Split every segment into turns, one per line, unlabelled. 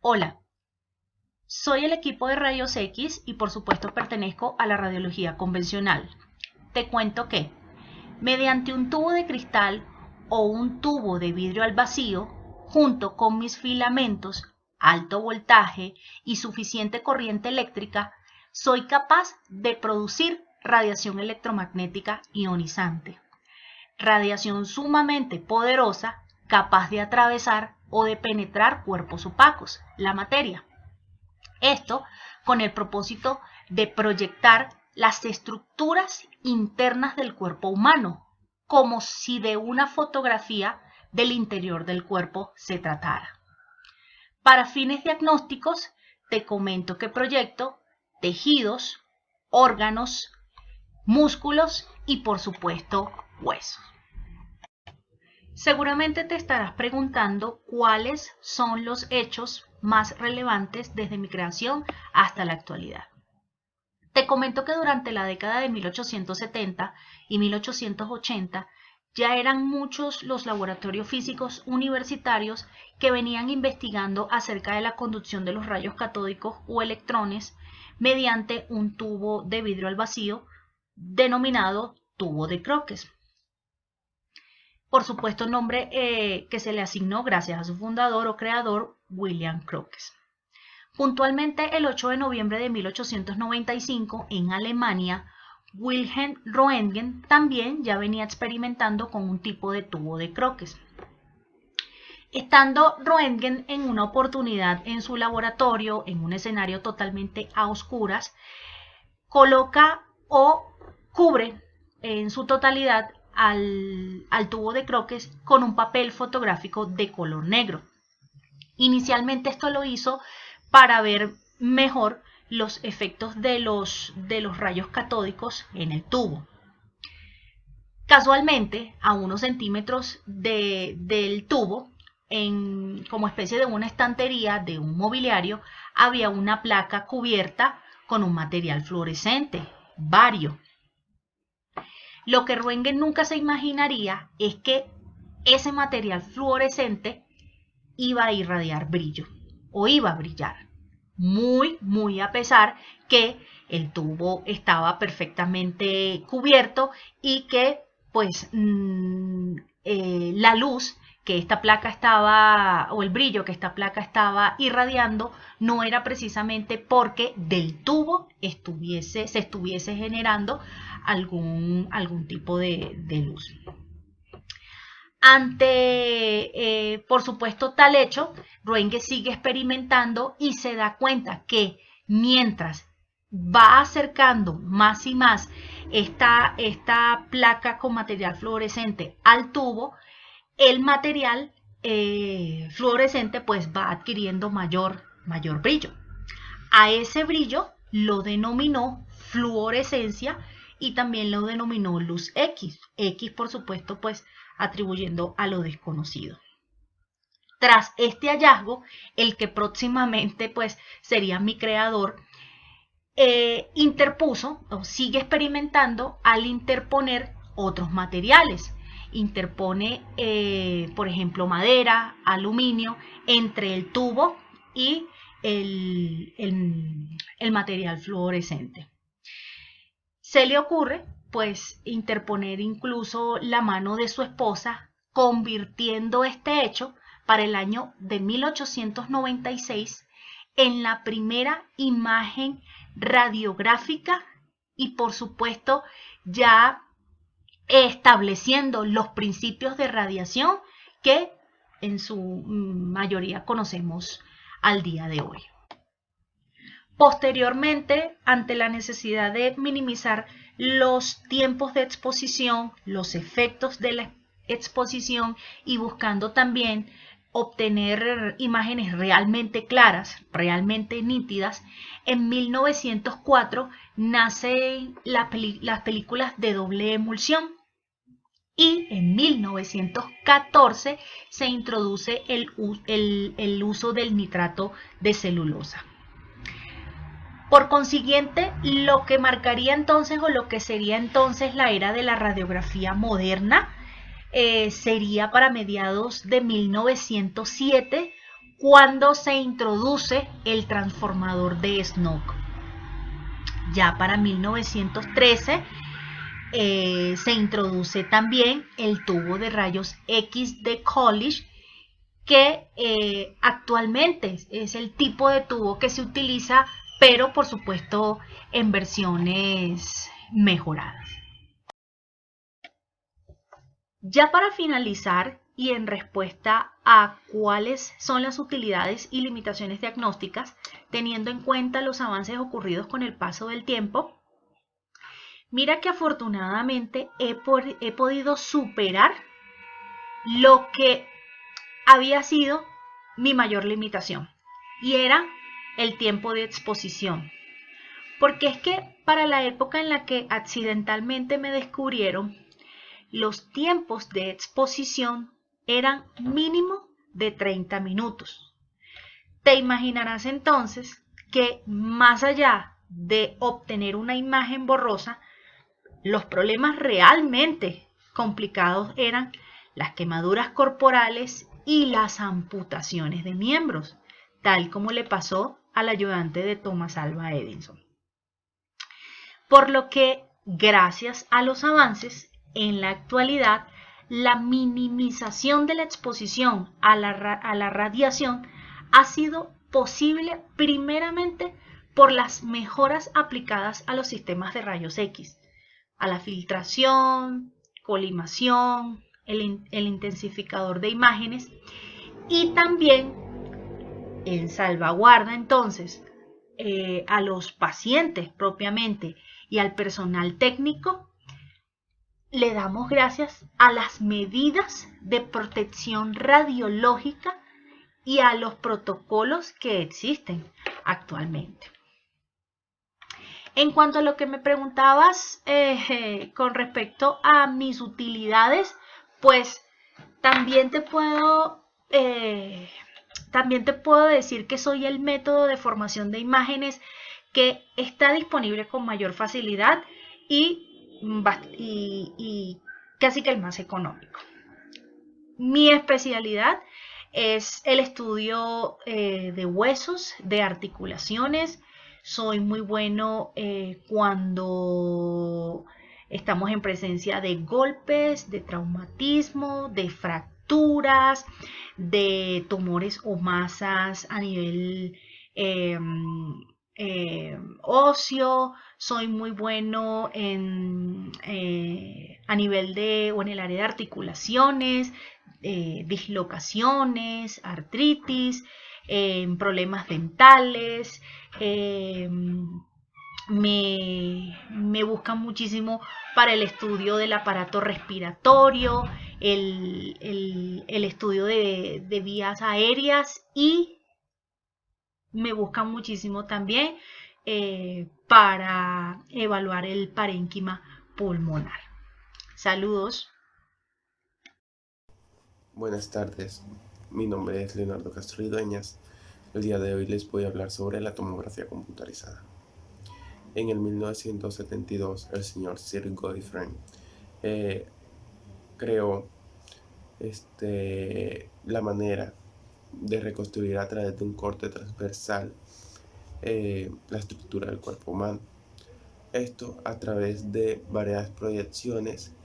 Hola, soy el equipo de rayos X y por supuesto pertenezco a la radiología convencional. Te cuento que, mediante un tubo de cristal o un tubo de vidrio al vacío, junto con mis filamentos, alto voltaje y suficiente corriente eléctrica, soy capaz de producir radiación electromagnética ionizante. Radiación sumamente poderosa, capaz de atravesar o de penetrar cuerpos opacos, la materia. Esto con el propósito de proyectar las estructuras internas del cuerpo humano, como si de una fotografía del interior del cuerpo se tratara. Para fines diagnósticos, te comento que proyecto tejidos, órganos, músculos y por supuesto huesos. Seguramente te estarás preguntando cuáles son los hechos más relevantes desde mi creación hasta la actualidad. Te comento que durante la década de 1870 y 1880 ya eran muchos los laboratorios físicos universitarios que venían investigando acerca de la conducción de los rayos catódicos o electrones mediante un tubo de vidrio al vacío denominado tubo de Crookes. Por supuesto, nombre que se le asignó gracias a su fundador o creador, William Crookes. Puntualmente, el 8 de noviembre de 1895, en Alemania, Wilhelm Röntgen también ya venía experimentando con un tipo de tubo de Crookes. Estando Röntgen en una oportunidad en su laboratorio, en un escenario totalmente a oscuras, coloca o cubre en su totalidad al tubo de Crookes con un papel fotográfico de color negro. Inicialmente esto lo hizo para ver mejor los efectos de los rayos catódicos en el tubo. Casualmente, a unos centímetros del tubo, como especie de una estantería de un mobiliario, había una placa cubierta con un material fluorescente, bario. Lo que Röntgen nunca se imaginaría es que ese material fluorescente iba a irradiar brillo o iba a brillar. Muy a pesar que el tubo estaba perfectamente cubierto y que pues la luz que esta placa estaba, o el brillo que esta placa estaba irradiando, no era precisamente porque del tubo se estuviese generando algún tipo de luz. Ante, por supuesto, tal hecho, Röntgen sigue experimentando y se da cuenta que mientras va acercando más y más esta placa con material fluorescente al tubo, el material fluorescente pues va adquiriendo mayor brillo. A ese brillo lo denominó fluorescencia y también lo denominó luz X. X, por supuesto, pues atribuyendo a lo desconocido. Tras este hallazgo, el que próximamente pues sería mi creador, interpuso o sigue experimentando al interponer otros materiales. Interpone, por ejemplo, madera, aluminio, entre el tubo y el material fluorescente. Se le ocurre, pues, interponer incluso la mano de su esposa, convirtiendo este hecho para el año de 1896 en la primera imagen radiográfica y, por supuesto, ya estableciendo los principios de radiación que en su mayoría conocemos al día de hoy. Posteriormente, ante la necesidad de minimizar los tiempos de exposición, los efectos de la exposición y buscando también obtener imágenes realmente claras, realmente nítidas, en 1904 nacen las películas de doble emulsión y en 1914 se introduce el uso del nitrato de celulosa. Por consiguiente, lo que marcaría entonces o lo que sería entonces la era de la radiografía moderna sería para mediados de 1907, cuando se introduce el transformador de Snook. Ya para 1913 se introduce también el tubo de rayos X de College, que actualmente es el tipo de tubo que se utiliza, pero por supuesto en versiones mejoradas. Ya para finalizar y en respuesta a cuáles son las utilidades y limitaciones diagnósticas, teniendo en cuenta los avances ocurridos con el paso del tiempo, mira que afortunadamente he podido superar lo que había sido mi mayor limitación, y era el tiempo de exposición. Porque es que para la época en la que accidentalmente me descubrieron, los tiempos de exposición eran mínimo de 30 minutos. Te imaginarás entonces que más allá de obtener una imagen borrosa, los problemas realmente complicados eran las quemaduras corporales y las amputaciones de miembros, tal como le pasó al ayudante de Thomas Alva Edison. Por lo que, gracias a los avances, en la actualidad, la minimización de la exposición a la radiación ha sido posible primeramente por las mejoras aplicadas a los sistemas de rayos X, a la filtración, colimación, el intensificador de imágenes, y también en salvaguarda entonces a los pacientes propiamente y al personal técnico. Le damos gracias a las medidas de protección radiológica y a los protocolos que existen actualmente. En cuanto a lo que me preguntabas con respecto a mis utilidades, pues también te puedo decir que soy el método de formación de imágenes que está disponible con mayor facilidad y casi que el más económico. Mi especialidad es el estudio de huesos, de articulaciones. Soy muy bueno cuando estamos en presencia de golpes, de traumatismo, de fracturas, de tumores o masas a nivel óseo. Soy muy bueno a nivel o en el área de articulaciones, dislocaciones, artritis, problemas dentales. Me buscan muchísimo para el estudio del aparato respiratorio, el estudio de vías aéreas, y me buscan muchísimo también para evaluar el parénquima pulmonar. Saludos.
Buenas tardes, mi nombre es Leonardo Castro y Dueñas. El día de hoy les voy a hablar sobre la tomografía computarizada. En el 1972, el señor Sir Godfrey creó la manera de reconstruir a través de un corte transversal la estructura del cuerpo humano. Esto a través de varias proyecciones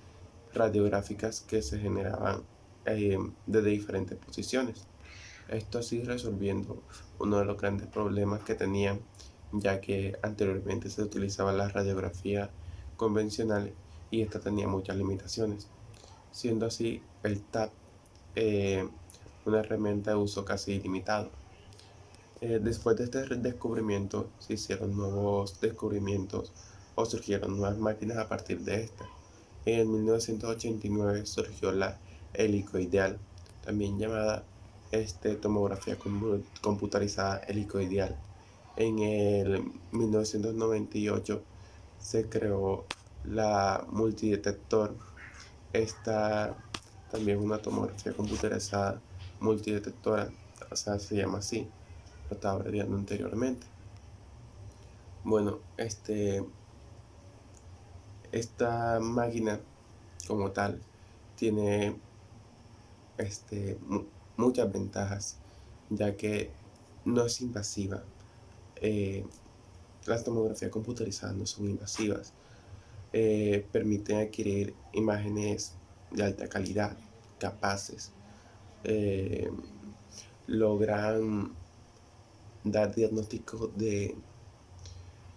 radiográficas que se generaban desde diferentes posiciones. Esto así resolviendo uno de los grandes problemas que tenían, ya que anteriormente se utilizaba la radiografía convencional y esta tenía muchas limitaciones, siendo así el TAP una herramienta de uso casi ilimitado. Después de este descubrimiento se hicieron nuevos descubrimientos o surgieron nuevas máquinas a partir de esta. En 1989 surgió la helicoidal, también llamada tomografía computarizada helicoidal. En el 1998 se creó la multidetector. Esta también es una tomografía computarizada multidetectora, o sea, se llama así, lo estaba abreviando anteriormente. Bueno, esta máquina como tal tiene muchas ventajas, ya que no es invasiva. Las tomografías computarizadas no son invasivas. Permiten adquirir imágenes de alta calidad, capaces, eh, logran dar diagnósticos de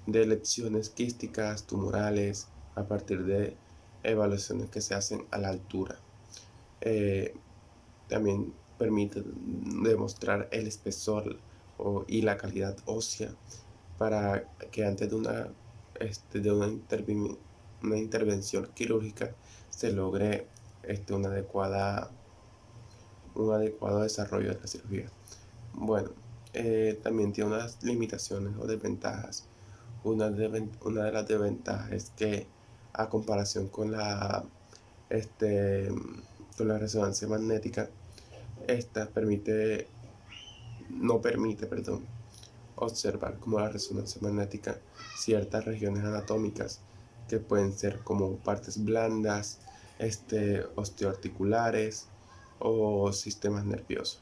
lesiones quísticas, tumorales, a partir de evaluaciones que se hacen a la altura. Eh, También permite demostrar el espesor y la calidad ósea para que antes de una intervención quirúrgica se logre un adecuado desarrollo de la cirugía. Bueno, también tiene unas limitaciones o desventajas. Una de las desventajas es que a comparación este, con la resonancia magnética, esta no permite, perdón, observar como la resonancia magnética ciertas regiones anatómicas que pueden ser como partes blandas, osteoarticulares o sistemas nerviosos.